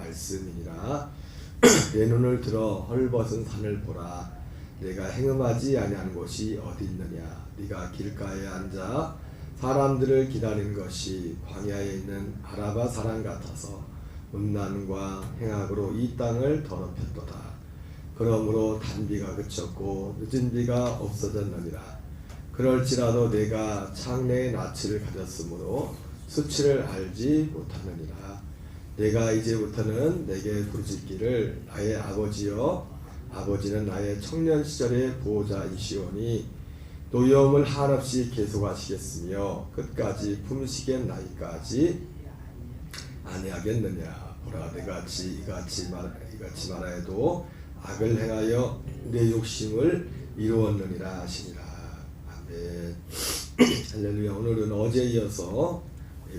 말씀이니라. 내 눈을 들어 헐벗은 산을 보라. 내가 행음하지 아니한 곳이 어디 있느냐. 네가 길가에 앉아 사람들을 기다리는 것이 광야에 있는 아라바 사람 같아서 음란과 행악으로 이 땅을 더럽혔도다. 그러므로 단비가 그쳤고 늦은 비가 없어졌느니라. 그럴지라도 내가 창내에 낯을 가졌으므로 수치를 알지 못하느니라. 내가 이제부터는 내게 부르짖기를 나의 아버지여. 아버지는 나의 청년 시절의 보호자이시오니 노여움을 한없이 계속하시겠으며 끝까지 품으시겠 나이까지 아니하겠느냐. 보라, 내가 이같이 말하여도 악을 행하여 내 욕심을 이루었느니라 하시니라. 아멘. 할렐루야. 오늘은 어제에 이어서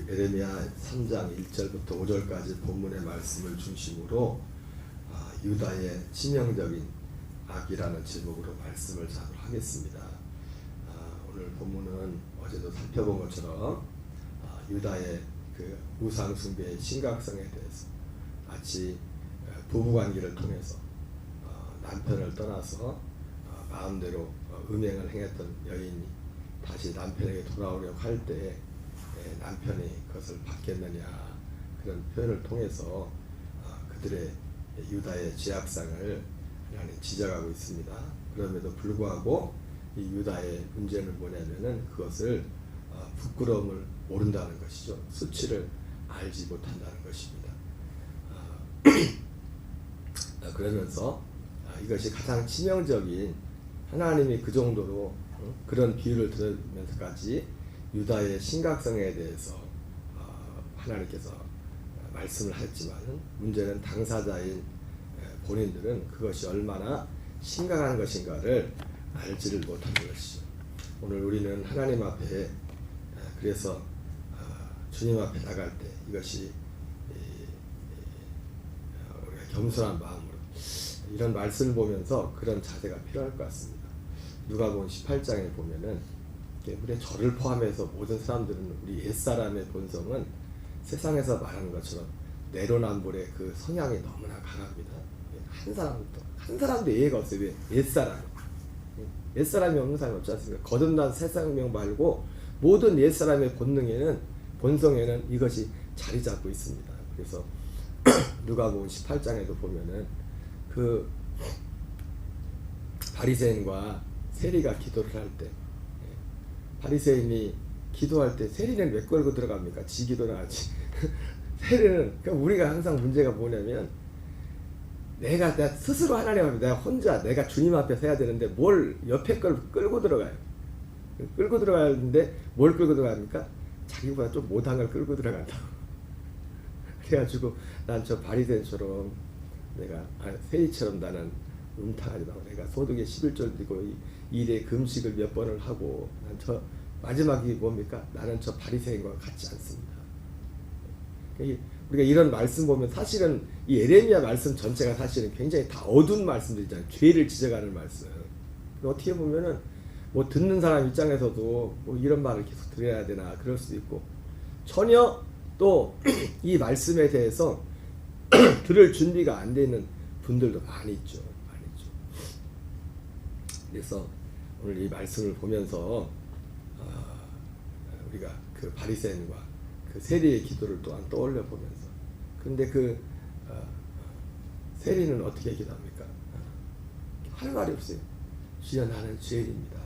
예레미야 3장 1절부터 5절까지 본문의 말씀을 중심으로 유다의 치명적인 악이라는 제목으로 말씀을 하도록 하겠습니다. 오늘 본문은 어제도 살펴본 것처럼 유다의 그 우상 숭배의 심각성에 대해서 마치 부부관계를 통해서 남편을 떠나서 마음대로 음행을 행했던 여인이 다시 남편에게 돌아오려고 할 때 남편이 그것을 받겠느냐, 그런 표현을 통해서 그들의 유다의 죄악상을 하나님 지적하고 있습니다. 그럼에도 불구하고 이 유다의 문제는 뭐냐면은 그것을 부끄러움을 모른다는 것이죠. 수치를 알지 못한다는 것입니다. 그러면서 이것이 가장 치명적인, 하나님이 그 정도로 그런 비유를 들으면서까지 유다의 심각성에 대해서 하나님께서 말씀을 했지만 문제는 당사자인 본인들은 그것이 얼마나 심각한 것인가를 알지를 못하는 것이죠. 오늘 우리는 하나님 앞에 그래서 주님 앞에 나갈 때 이것이 우리가 겸손한 마음으로 이런 말씀을 보면서 그런 자세가 필요할 것 같습니다. 누가복음 18장에 보면은 우리 저를 포함해서 모든 사람들은 우리 옛사람의 본성은 세상에서 말하는 것처럼 내로남불의 그 성향이 너무나 강합니다. 한 사람도 예외가 없어요. 왜? 옛사람이 없는 사람이 없지 않습니까? 거듭난 새 생명 말고 모든 옛사람의 본성에는 이것이 자리 잡고 있습니다. 그래서 누가복음 18장에도 보면은 그 바리새인과 세리가 기도를 할 때, 바리새인이 기도할 때 세리는 왜 끌고 들어갑니까? 지 기도나 하지. 세리는, 그러니까 우리가 항상 문제가 뭐냐면 내가 스스로 하나님 앞에 내가 혼자 내가 주님 앞에 서야 되는데 뭘 옆에 걸 끌고 들어가요. 끌고 들어가는데 뭘 끌고 들어갑니까? 자기보다 좀 못한 걸 끌고 들어간다고. 그래가지고 난 저 바리새인처럼 내가 세리처럼 나는 음탕하지 말고 내가 소득의 11조를 드리고 일에 금식을 몇 번을 하고 난 저 마지막이 뭡니까? 나는 저 바리새인과 같지 않습니다. 우리가 이런 말씀 보면 사실은 이 예레미야 말씀 전체가 사실은 굉장히 다 어두운 말씀들이잖아요. 죄를 지적하는 말씀. 어떻게 보면은 뭐 듣는 사람 입장에서도 뭐 이런 말을 계속 들어야 되나 그럴 수도 있고 전혀 또 이 말씀에 대해서 들을 준비가 안 되는 분들도 많이 있죠. 그래서 오늘 이 말씀을 보면서 우리가 그 바리새인과 그 세리의 기도를 또한 떠올려 보면서, 근데 그 세리는 어떻게 기도합니까? 할 말이 없어요. 주여 나는 죄인입니다.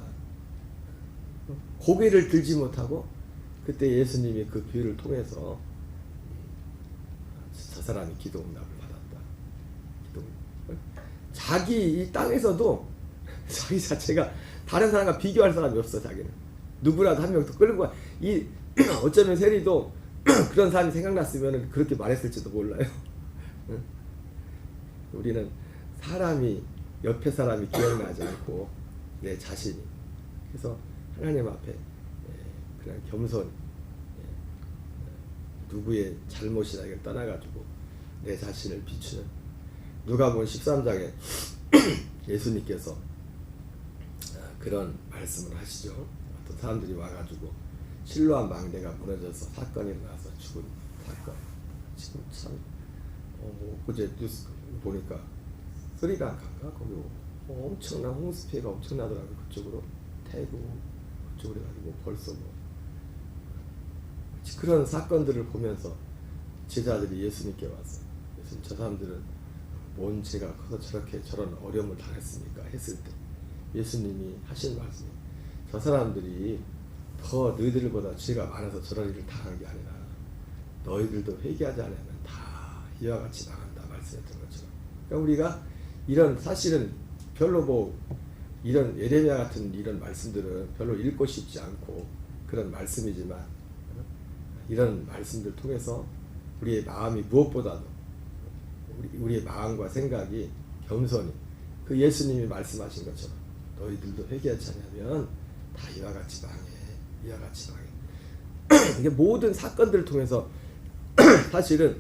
고개를 들지 못하고 그때 예수님이 그 비유를 통해서 저 사람이 기도 응답을 받았다. 자기 이 땅에서도 자기 자체가 다른 사람과 비교할 사람이 없어. 자기는 누구라도 한 명 더 끌고 가. 어쩌면 세리도 그런 사람이 생각났으면 그렇게 말했을지도 몰라요. 우리는 사람이 옆에 사람이 기억나지 않고 내 자신이, 그래서 하나님 앞에 그냥 겸손, 누구의 잘못이나 이걸 떠나가지고 내 자신을 비추는, 누가복음 13장에 예수님께서 그런 말씀을 하시죠. 어떤 사람들이 와가지고 실로암 망대가 무너져서 사건이 일어나서 죽은 사건. 지금 참 어제 뉴스 보니까 스리랑카인가 거기 엄청난 홍수 피해가 엄청나더라고요. 그쪽으로 태국 그쪽으로 해가지고 벌써 뭐 그런 사건들을 보면서 제자들이 예수님께 와서 예수님, 저 사람들은 뭔 죄가 커서 저렇게 저런 어려움을 당했습니까? 했을 때 예수님이 하신 말씀이, 저 사람들이 더 너희들보다 죄가 많아서 저런 일을 당한 게 아니라 너희들도 회개하지 않으면 다 이와 같이 망한다 말씀했던 것처럼. 그러니까 우리가 이런 사실은 별로 뭐 이런 예레미야 같은 이런 말씀들은 별로 읽고 싶지 않고 그런 말씀이지만 이런 말씀들 통해서 우리의 마음이 무엇보다도 우리의 마음과 생각이 겸손히 그 예수님이 말씀하신 것처럼 너희들도 회개하지 않으면 다 이와 같이 망해, 이와 같이 망해. 이게 모든 사건들을 통해서 사실은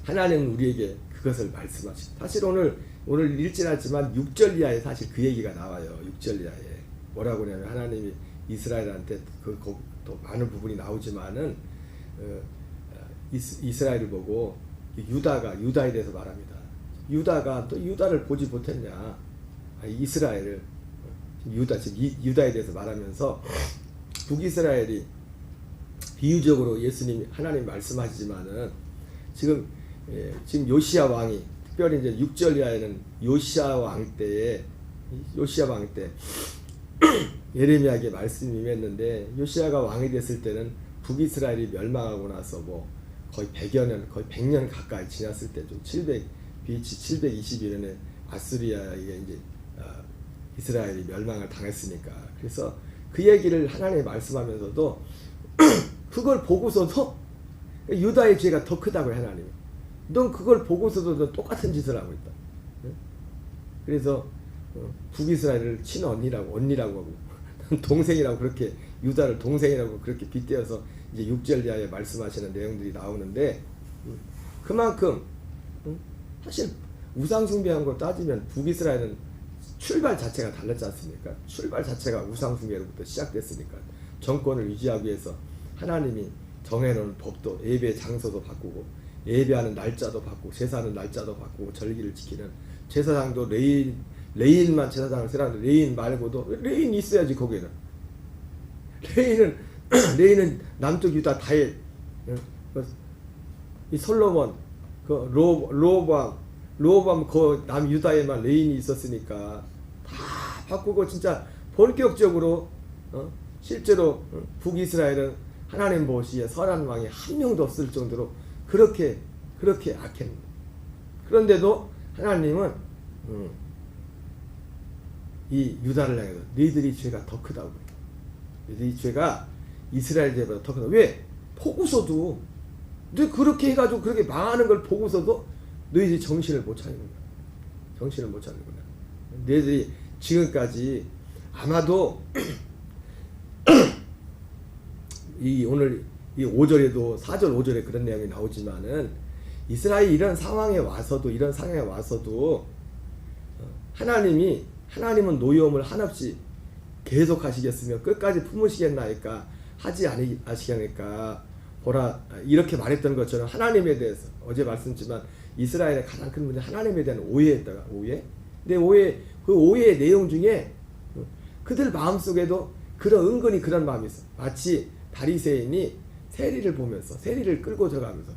하나님은 우리에게 그것을 말씀하시고, 사실 오늘 읽진 않지만 6절 이하에 사실 그 얘기가 나와요. 6절 이하에 뭐라고 하냐면 하나님이 이스라엘한테 또 많은 부분이 나오지만은 이스라엘을 보고 유다에 대해서 말합니다. 유다가 또 유다를 보지 못했냐, 이스라엘을 유다에 대해서 말하면서 북이스라엘이 비유적으로 예수님이 하나님 말씀하시지만은 지금 요시야 왕이 특별히 이제 6절 이하에는 요시야 왕 때 예레미야에게 말씀이 임했는데, 요시야가 왕이 됐을 때는 북이스라엘이 멸망하고 나서 뭐 거의 100여 년, 거의 100년 가까이 지났을 때, 좀 BC 721년에 아수리아에게 이제 이스라엘이 멸망을 당했으니까, 그래서 그 얘기를 하나님이 말씀하면서도 그걸 보고서도 유다의 죄가 더 크다고 하나님이, 넌 그걸 보고서도 넌 똑같은 짓을 하고 있다. 그래서 북이스라엘을 친언니라고 하고 동생이라고, 그렇게 유다를 동생이라고 그렇게 빗대어서 이제 6절 이하에 말씀하시는 내용들이 나오는데, 그만큼 사실 우상숭배한 걸 따지면 북이스라엘은 출발 자체가 달랐지 않습니까? 출발 자체가 우상숭배로부터 시작됐으니까 정권을 유지하기 위해서 하나님이 정해놓은 법도, 예배 장소도 바꾸고 예배하는 날짜도 바꾸고 제사하는 날짜도 바꾸고 절기를 지키는 제사장도 레인만 제사장을 세라는데 레인 말고도 레인이 있어야지. 거기에는 레인은 남쪽 유다 다에 이 솔로몬 그 로보암 그 남유다에만 레인이 있었으니까 다 바꾸고, 진짜 본격적으로 실제로 북이스라엘은 하나님 보시기에 선한 왕이 한 명도 없을 정도로 그렇게 악했는데, 그런데도 하나님은 이 유다를 향해서 너희들이 죄가 더 크다고, 너희들이 죄가 이스라엘 죄보다 더 크다. 왜? 보고서도 너 그렇게 해가지고 그렇게 망하는 걸 보고서도 너희들이 정신을 못 차리는 거야. 정신을 못 차리는 거야. 너희들이 지금까지 아마도 오늘 이 5절에도 4절 5절에 그런 내용이 나오지만은 이스라엘이 이런 상황에 와서도 하나님은 노여움을 한없이 계속 하시겠으며 끝까지 품으시겠나이까 하지 아니하시겠나이까 보라, 이렇게 말했던 것처럼 하나님에 대해서 어제 말씀드렸지만 이스라엘의 가장 큰 문제 하나님에 대한 오해였다가 근데 그 오해의 내용 중에 그들 마음속에도 은근히 그런 마음이 있어. 마치 바리새인이 세리를 보면서 세리를 끌고 들어가면서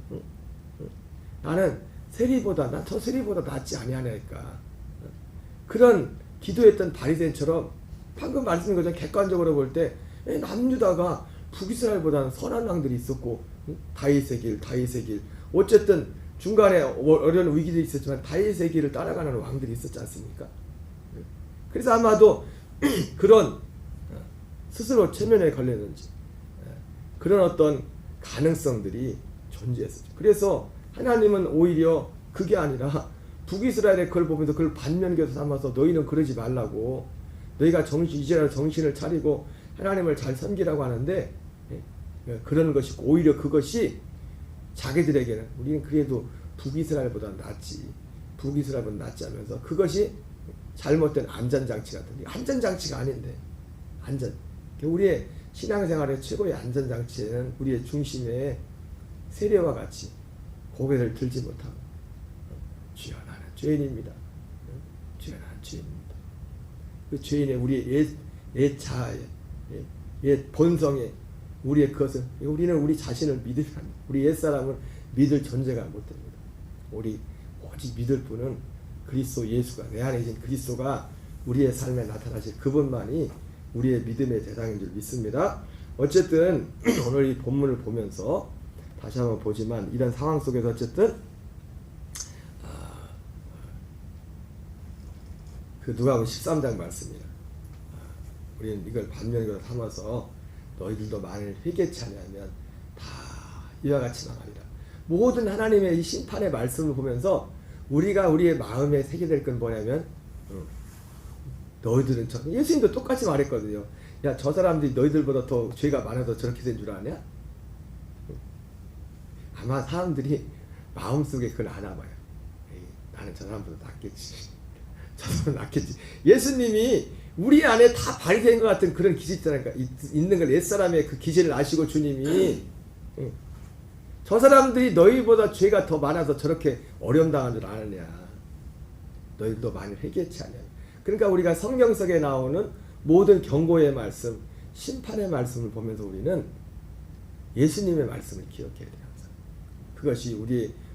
나는 난 저 세리보다 낫지 아니하니까 그런 기도했던 바리새인처럼 방금 말씀드린 것처럼 객관적으로 볼 때 남유다가 북이스라엘보다는 선한 왕들이 있었고 다윗의 길 어쨌든 중간에 어려운 위기들이 있었지만 다윗의 길을 따라가는 왕들이 있었지 않습니까? 그래서 아마도 그런 스스로 체면에 걸렸는지 그런 어떤 가능성들이 존재했었죠. 그래서 하나님은 오히려 그게 아니라 북이스라엘의 그걸 보면서 그걸 반면교사 삼아서 너희는 그러지 말라고, 너희가 이제라도 정신을 차리고 하나님을 잘 섬기라고 하는데 그런 것이 오히려 그것이 자기들에게는 우리는 그래도 북이스라엘보다 낫지 하면서 그것이 잘못된 안전장치 같은 게 안전장치가 아닌데 우리의 신앙생활의 최고의 안전장치에는 우리의 중심에 세례와 같이 고개를 들지 못하고 주여 나는 죄인입니다. 주여 나는 죄인입니다. 그 죄인의 우리의 옛 자아에 옛 본성에 우리의 그것을 우리는 우리 자신을 믿으면 우리 옛사람은 믿을 존재가 못됩니다. 우리 오직 믿을 분은 그리스도 예수가 내 안에 계신 그리스도가 우리의 삶에 나타나실 그분만이 우리의 믿음의 대상인 줄 믿습니다. 어쨌든 오늘 이 본문을 보면서 다시 한번 보지만 이런 상황 속에서 어쨌든 그 누가복음 13장 말씀이에요. 우리는 이걸 반면으로 삼아서 너희들도 만일 회개치 아니하면 다 이와 같이 망하리라. 모든 하나님의 이 심판의 말씀을 보면서 우리가 우리의 마음에 새게 될 건 뭐냐면 너희들은 예수님도 똑같이 말했거든요. 야, 저 사람들이 너희들보다 더 죄가 많아서 저렇게 된 줄 아냐? 아마 사람들이 마음속에 그걸 아나 봐요. 에이, 나는 저 사람보다 낫겠지. 저 사람 낫겠지. 예수님이 우리 안에 다 발휘된 것 같은 그런 기질 있는 걸 옛사람의 그 기질을 아시고 주님이 저 사람들이 너희보다 죄가 더 많아서 저렇게 어려움당한 줄 아느냐. 너희도 많이 회개치 않냐. 그러니까 우리가 성경 속에 나오는 모든 경고의 말씀, 심판의 말씀을 보면서 우리는 예수님의 말씀을 기억해야 돼요. 항상. 그것이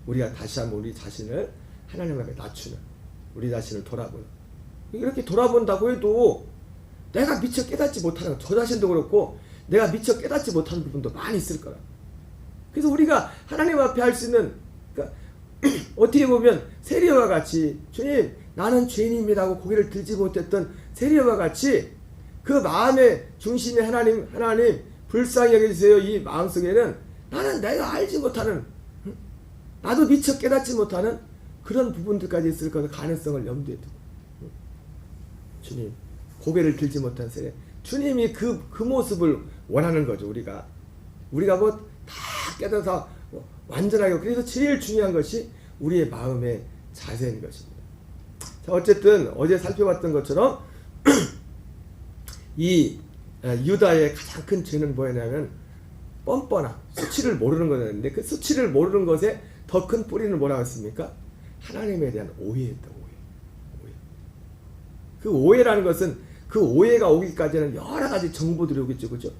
우리가 다시 한번 우리 자신을 하나님 앞에 낮추는, 우리 자신을 돌아보는. 이렇게 돌아본다고 해도 내가 미처 깨닫지 못하는, 저 자신도 그렇고 내가 미처 깨닫지 못하는 부분도 많이 있을 거라. 그래서 우리가 하나님 앞에 할 수 있는, 그러니까 어떻게 보면 세리와 같이 주님 나는 죄인입니다 하고 고개를 들지 못했던 세리와 같이 그 마음의 중심에 하나님 불쌍히 여겨주세요. 이 마음속에는 나는 내가 알지 못하는, 나도 미처 깨닫지 못하는 그런 부분들까지 있을 것의 가능성을 염두에 두고 주님 고개를 들지 못한 세례, 주님이 그 모습을 원하는 거죠. 우리가 뭐 다 깨닫아서 완전하게. 그래서 제일 중요한 것이 우리의 마음의 자세인 것입니다. 자, 어쨌든 어제 살펴봤던 것처럼 이 유다의 가장 큰 죄는 뭐냐면 뻔뻔함, 수치를 모르는 거였는데 그 수치를 모르는 것에 더 큰 뿌리는 뭐라고 했습니까? 하나님에 대한 오해였다. 오해. 그 오해라는 것은 그 오해가 오기까지는 여러 가지 정보들이 오겠죠. 그죠?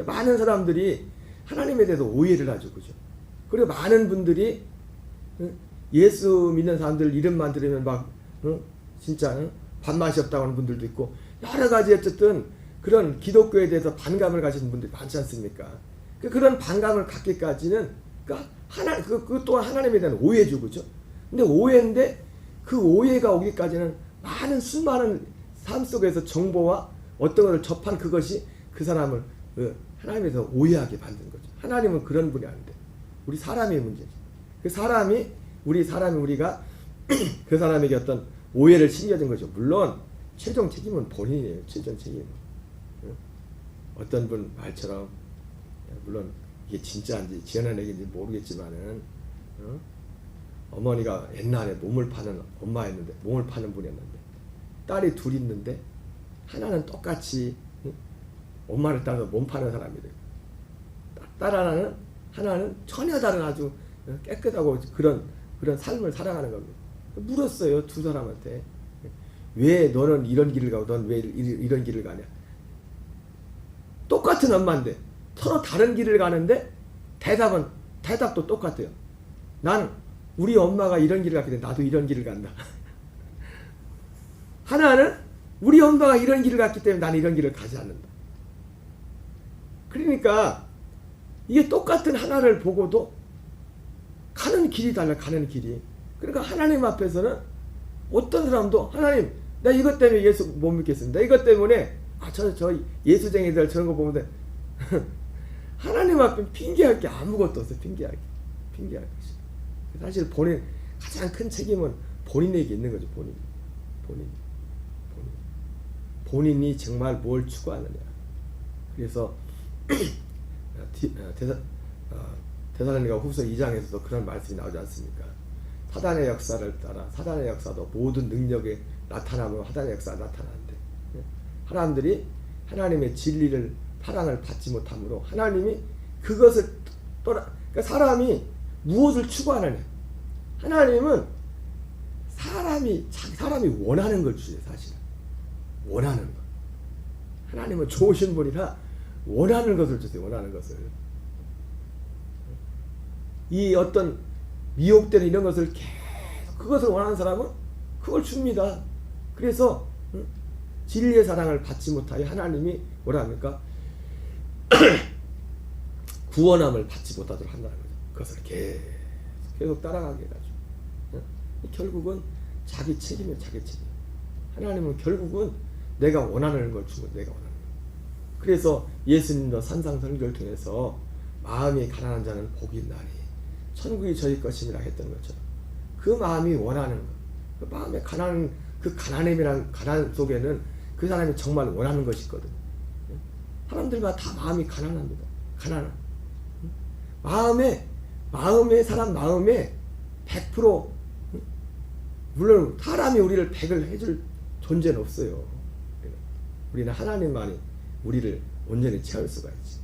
많은 사람들이 하나님에 대해서 오해를 하죠. 그죠? 그리고 많은 분들이 예수 믿는 사람들 이름만 들으면 막 진짜 밥맛이 없다고 하는 분들도 있고 여러 가지 어쨌든 그런 기독교에 대해서 반감을 가지는 분들이 많지 않습니까? 그런 반감을 갖기까지는 그러니까 그 또한 하나님에 대한 오해죠. 그죠? 근데 오해인데 그 오해가 오기까지는 수많은 삶 속에서 정보와 어떤 것을 접한 그것이 그 사람을 하나님에 대해서 오해하게 만든 거죠. 하나님은 그런 분이 아닌데 우리 사람의 문제지. 우리가 그 사람에게 어떤 오해를 심겨준 거죠. 물론 최종 책임은 본인이에요. 최종 책임은. 어떤 분 말처럼 물론 이게 진짜인지 지어낸 얘기인지 모르겠지만은 어머니가 옛날에 몸을 파는 엄마였는데 몸을 파는 분이었는데 딸이 둘 있는데 하나는 똑같이 엄마를 따라서 몸 파는 사람이래요. 딸 하나는 전혀 다른 아주 깨끗하고 그런 삶을 살아가는 겁니다. 물었어요. 두 사람한테. 왜 너는 이런 길을 가고 넌 왜 이런 길을 가냐. 똑같은 엄마인데 서로 다른 길을 가는데 대답도 똑같아요. 난 우리 엄마가 이런 길을 갔기 때문에 나도 이런 길을 간다. 하나는 우리 엄마가 이런 길을 갔기 때문에 나는 이런 길을 가지 않는다. 그러니까 이게 똑같은 하나를 보고도 가는 길이 달라. 가는 길이. 그러니까 하나님 앞에서는 어떤 사람도 하나님 나 이것 때문에 예수 못 믿겠습니다. 이것 때문에 저 예수쟁이들 저런 거 보면 하나님 앞에 핑계할 게 아무것도 없어요. 핑계할 것이. 사실 가장 큰 책임은 본인에게 있는 거죠. 본인이 정말 뭘 추구하느냐. 그래서 데살로니가 후서 2장에서도 그런 말씀이 나오지 않습니까? 사단의 역사를 따라 사단의 역사도 모든 능력에 나타나면 사단의 역사가 나타나는데 사람들이 하나님의 진리를 사랑을 받지 못함으로 하나님이 그것을 그러니까 사람이 무엇을 추구하느냐. 하나님은 사람이 원하는 걸 주세요. 사실은 원하는 것. 하나님은 좋으신 분이라 원하는 것을 주세요. 원하는 것을. 이 어떤 미혹되는 이런 것을 계속 그것을 원하는 사람은 그걸 줍니다. 그래서 진리의 사랑을 받지 못하여 하나님이 뭐라 합니까? 구원함을 받지 못하도록 한다는 거죠. 그것을 계속 따라가게 해가지고 결국은 자기 책임이에요. 자기 책임. 하나님은 결국은 내가 원하는 걸 주고 내가 원하는 걸. 그래서 예수님도 산상설교를 통해서 마음이 가난한 자는 복이 있나니 천국이 저희 것임이라 했던 것처럼 그 마음이 원하는 것, 그 마음의 가난함이란 가난 속에는 그 사람이 정말 원하는 것이 있거든요. 사람들마다 다 마음이 가난합니다. 가난한 사람 마음에 100% 물론 사람이 우리를 100을 해줄 존재는 없어요. 우리는 하나님만이 우리를 온전히 채울 수가 있지.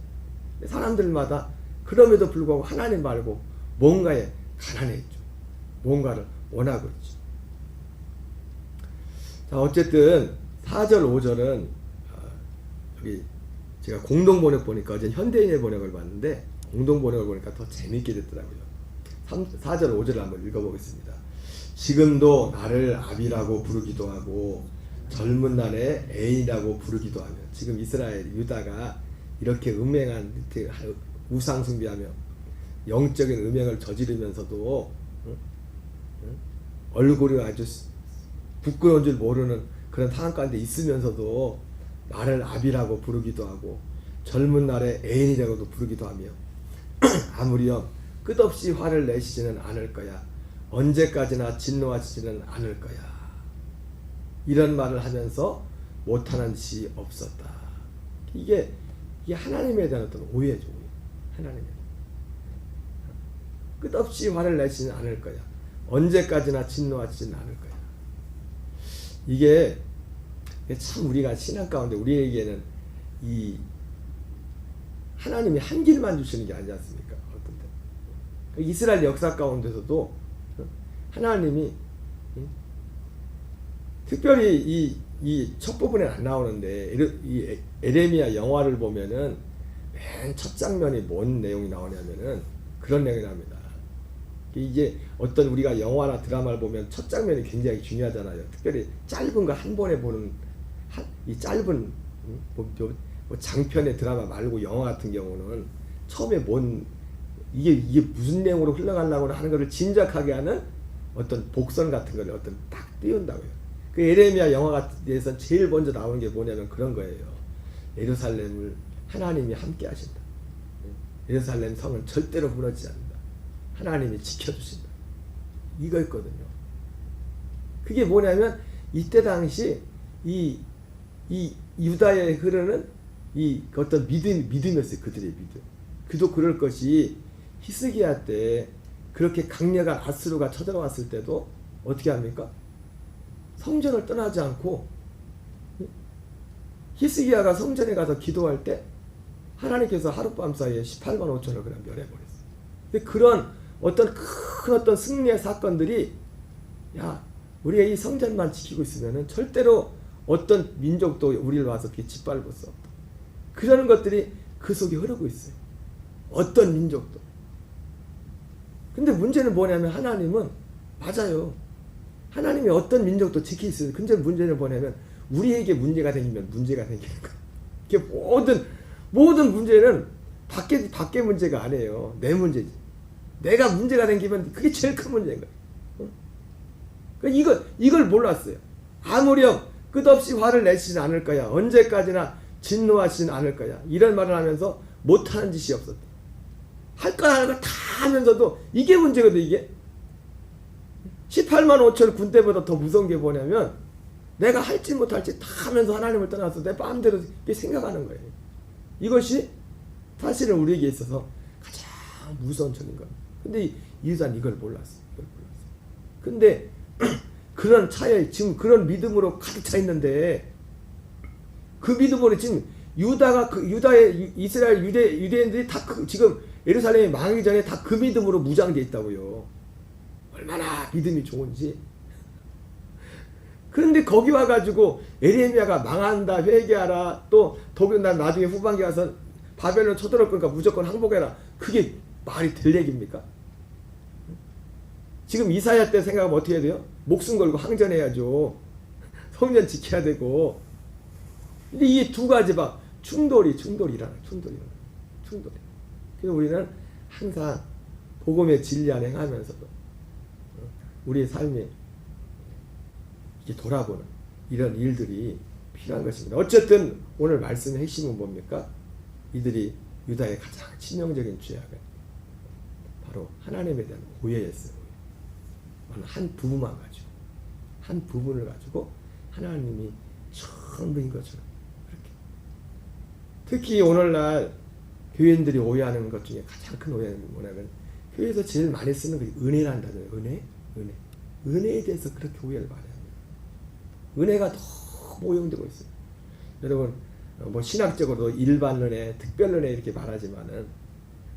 사람들마다 그럼에도 불구하고 하나님 말고 뭔가에 가난해 있죠. 뭔가를 원하고 있죠. 자, 어쨌든 4절 5절은 여기 제가 공동번역 보니까 어제 현대인의 번역을 봤는데 공동번역을 보니까 더 재밌게 됐더라고요. 4절 5절을 한번 읽어보겠습니다. 지금도 나를 아비라고 부르기도 하고 젊은 날에 애인이라고 부르기도 하며 지금 이스라엘 유다가 이렇게 음행한 우상 숭배하며 영적인 음행을 저지르면서도 얼굴이 아주 부끄러운 줄 모르는 그런 상황 가운데 있으면서도 나를 아비라고 부르기도 하고 젊은 날에 애인이라고도 부르기도 하며 아무리요 끝없이 화를 내시지는 않을 거야. 언제까지나 진노하시지는 않을 거야. 이런 말을 하면서 못하는 짓이 없었다. 이게 하나님에 대한 어떤 오해죠. 하나님에 대한. 끝없이 화를 내시지는 않을 거야. 언제까지나 진노하시지는 않을 거야. 이게 참 우리가 신앙 가운데 우리에게는 이 하나님이 한 길만 주시는 게 아니지 않습니까? 어떤 때 이스라엘 역사 가운데서도 하나님이 특별히 이 첫 부분에 안 나오는데 이 에레미야 영화를 보면은 맨 첫 장면이 뭔 내용이 나오냐면은 그런 내용이 나옵니다. 이게 어떤 우리가 영화나 드라마를 보면 첫 장면이 굉장히 중요하잖아요. 특별히 짧은 거 한 번에 보는 이 짧은 장편의 드라마 말고 영화 같은 경우는 처음에 이게 무슨 내용으로 흘러가려고 하는 것을 짐작하게 하는 어떤 복선 같은 걸 어떤 딱 띄운다고요. 그 에레미야 영화에 대해서 제일 먼저 나오는 게 뭐냐면 그런 거예요. 예루살렘을 하나님이 함께 하신다. 예루살렘 성은 절대로 무너지지 않는다. 하나님이 지켜주신다. 이거였거든요. 그게 뭐냐면 이때 당시 이 유다에 흐르는 이 어떤 믿음이었어요. 그들의 믿음. 그도 그럴 것이 히스기야 때 그렇게 강력한 아수르가 쳐들어왔을 때도 어떻게 합니까? 성전을 떠나지 않고 히스기야가 성전에 가서 기도할 때 하나님께서 하룻밤 사이에 18만 5천을 그냥 멸해버렸어요. 근데 그런 어떤 큰 어떤 승리의 사건들이 우리가 이 성전만 지키고 있으면은 절대로 어떤 민족도 우리를 와서 짓밟을 수 없다. 그런 것들이 그 속에 흐르고 있어요. 어떤 민족도. 근데 문제는 뭐냐면 하나님은 맞아요. 하나님이 어떤 민족도 지킬 수 있어요. 근데 문제는 뭐냐면 우리에게 문제가 생기면 문제가 생기는 거예요. 이게 모든 문제는 밖에 문제가 아니에요. 내 문제지. 내가 문제가 생기면 그게 제일 큰 문제인 거예요. 그러니까 이걸 몰랐어요. 아무렴 끝없이 화를 내시진 않을 거야. 언제까지나 진노하시진 않을 거야. 이런 말을 하면서 못하는 짓이 없었다. 할 거 하는 거 다 하면서도 이게 문제거든. 이게 18만 5천 군대보다 더 무서운 게 뭐냐면 내가 할지 못할지 다 하면서 하나님을 떠나서 내 마음대로 생각하는 거예요. 이것이 사실은 우리에게 있어서 가장 무서운 점인 거예요. 근데 유다는 이걸 몰랐어. 근데 그런 차에 지금 그런 믿음으로 가득 차 있는데 그 믿음으로 지금 유다의 이스라엘 유대인들이 다 지금 예루살렘이 망하기 전에 다 그 믿음으로 무장되어 있다고요. 얼마나 믿음이 좋은지. 그런데 거기 와가지고 에레미야가 망한다 회개하라 또 더군다나 나중에 후반기에 와서 바벨론 쳐들어올 거니까 무조건 항복해라. 그게 말이 될 얘기입니까? 지금 이사야 때 생각하면 어떻게 해야 돼요? 목숨 걸고 항전해야죠. 성전 지켜야 되고. 근데 이 두 가지 봐. 충돌이. 그래서 우리는 항상 복음의 진리 안에 행하면서도 우리의 삶이 이렇게 돌아보는 이런 일들이 필요한 것입니다. 어쨌든 오늘 말씀의 핵심은 뭡니까? 이들이 유다의 가장 치명적인 죄악은 바로 하나님에 대한 오해였어요. 한 부분만 가지고, 한 부분을 가지고 하나님이 전부인 것처럼 그렇게. 특히 오늘날 교인들이 오해하는 것 중에 가장 큰 오해는 뭐냐면 교회에서 제일 많이 쓰는 게 은혜라는 단어예요. 은혜에 대해서 그렇게 오해를 많이 합니다. 은혜가 너무 오용되고 있어요. 여러분 뭐 신학적으로도 일반 은혜, 특별 은혜 이렇게 말하지만은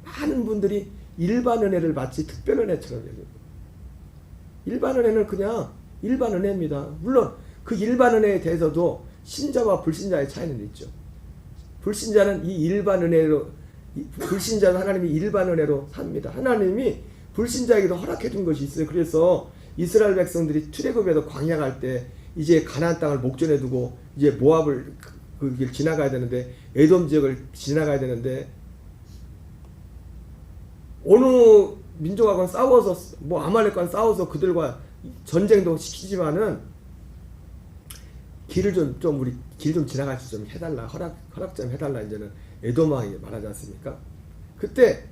많은 분들이 일반 은혜를 마치 특별 은혜처럼 여깁니다. 일반 은혜는 그냥 일반 은혜입니다. 물론 그 일반 은혜에 대해서도 신자와 불신자의 차이는 있죠. 불신자는 이 일반 은혜로, 불신자는 하나님이 일반 은혜로 삽니다. 하나님이 불신자에게도 허락해 준 것이 있어요. 그래서 이스라엘 백성들이 출애굽에서 광야 갈 때 이제 가나안 땅을 목전에 두고 이제 모압을 그 길 지나가야 되는데 에돔 지역을 지나가야 되는데 어느 민족하고는 싸워서 뭐 아말렉과는 싸워서 그들과 전쟁도 시키지만은 길을 좀 우리 길 좀 지나갈 수 좀 해달라 허락 좀 해달라 이제는 에돔 왕이 말하지 않습니까? 그때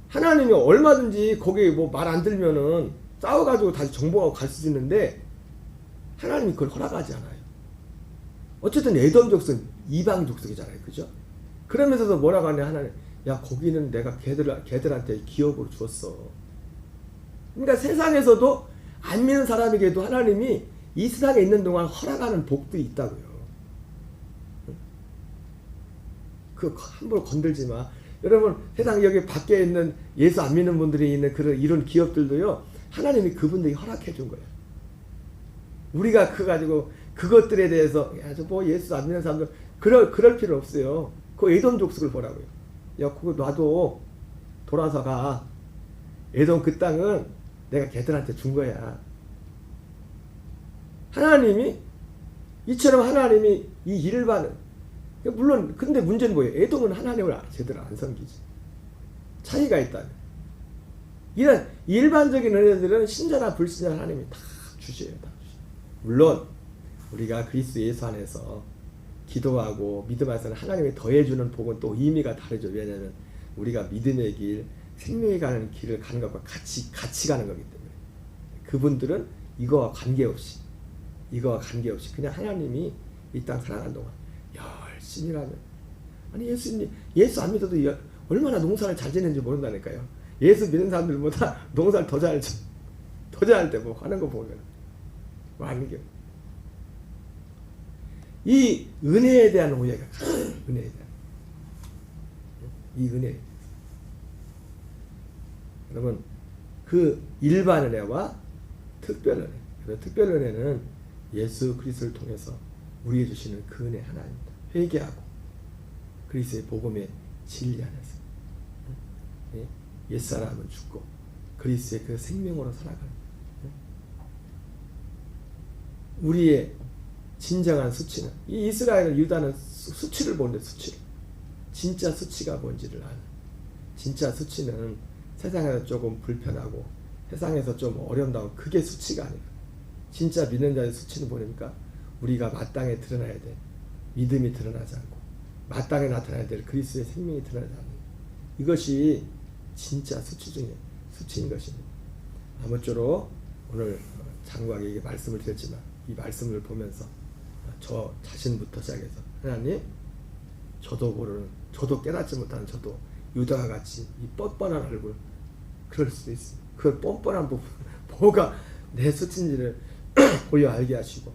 하나님이 얼마든지 거기 뭐 말 안 들면은 싸워가지고 다시 정복하고 갈 수 있는데 하나님이 그걸 허락하지 않아요. 어쨌든 에돔 족속 이방 족속이잖아요, 그죠? 그러면서도 뭐라고 하냐 하나님, 야 거기는 내가 걔들한테 기업으로 주었어. 그러니까 세상에서도 안 믿는 사람에게도 하나님이 이 세상에 있는 동안 허락하는 복도 있다고요. 그 함부로 건들지 마. 여러분 세상 여기 밖에 있는 예수 안 믿는 분들이 있는 그런 이런 기업들도요, 하나님이 그분들이 허락해 준 거예요. 우리가 그거 가지고 그것들에 대해서 야 저 뭐 예수 안 믿는 사람들 그럴 필요 없어요. 그 에돔 족속을 보라고요. 야 그거 놔도 돌아서 가. 에돔 그 땅은 내가 걔들한테 준 거야. 하나님이 이처럼 하나님이 이 일반은 물론 근데 문제는 뭐예요? 에돔은 하나님을 제대로 안 섬기지. 차이가 있다면 이런 일반적인 은혜들은 신자나 불신자 하나님이 다 주셔요. 다 주셔요. 물론 우리가 그리스도 예수 안에서 기도하고 믿음 안에서는 하나님이 더해주는 복은 또 의미가 다르죠. 왜냐하면 우리가 믿음의 길, 생명이 가는 길을 가는 것과 같이 가는 거기 때문에 그분들은 이거와 관계없이 그냥 하나님이 이 땅 살아가는 동안 열심히라면 아니 예수님 예수 안 믿어도 얼마나 농사를 잘 지내는지 모른다니까요. 예수 믿는 사람들보다 농사를 더 잘 때 뭐 하는 거 보면 뭐 하는 게 이 은혜에 대한 오해가 은혜에 대한 이 은혜 여러분 그 일반 은혜와 특별 은혜 특별 은혜는 예수 그리스도를 통해서 우리에게 주시는 그 은혜 하나입니다. 회개하고 그리스도의 복음의 진리 안에서 옛사람은 죽고 그리스도의 그 생명으로 살아가는 우리의 진정한 수치는 이 이스라엘 유다는 수치를 보는데 수치를 진짜 수치가 뭔지를 아는 진짜 수치는 세상에서 조금 불편하고 세상에서 좀 어려운다고 그게 수치가 아니라 진짜 믿는 자의 수치는 뭐랍니까? 우리가 마땅히 드러나야 돼 믿음이 드러나지 않고 마땅히 나타나야 될 그리스도의 생명이 드러나지 않는 이것이 진짜 수치 중에 수치인 것입니다. 아무쪼록 오늘 장로에게 말씀을 드렸지만 이 말씀을 보면서 저 자신부터 시작해서 하나님 저도 깨닫지 못하는 저도 유다와 같이 이 뻔뻔한 얼굴 그럴 수도 있습니다. 그 뻔뻔한 부분 뭐가 내 수치인지를 보여 알게 하시고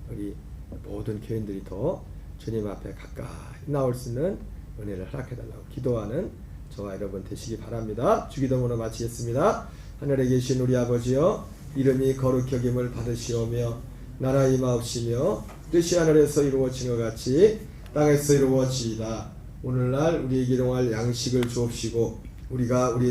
우리 모든 교인들이 더 주님 앞에 가까이 나올 수 있는 은혜를 허락해달라고 기도하는 저와 여러분 되시기 바랍니다. 주기도문을 마치겠습니다. 하늘에 계신 우리 아버지여 이름이 거룩히 여김을 받으시오며 나라 임하옵시며 뜻이 하늘에서 이루어진 것 같이 땅에서 이루어지이다. 오늘날 우리에게 일용할 양식을 주옵시고 우리가 우리에게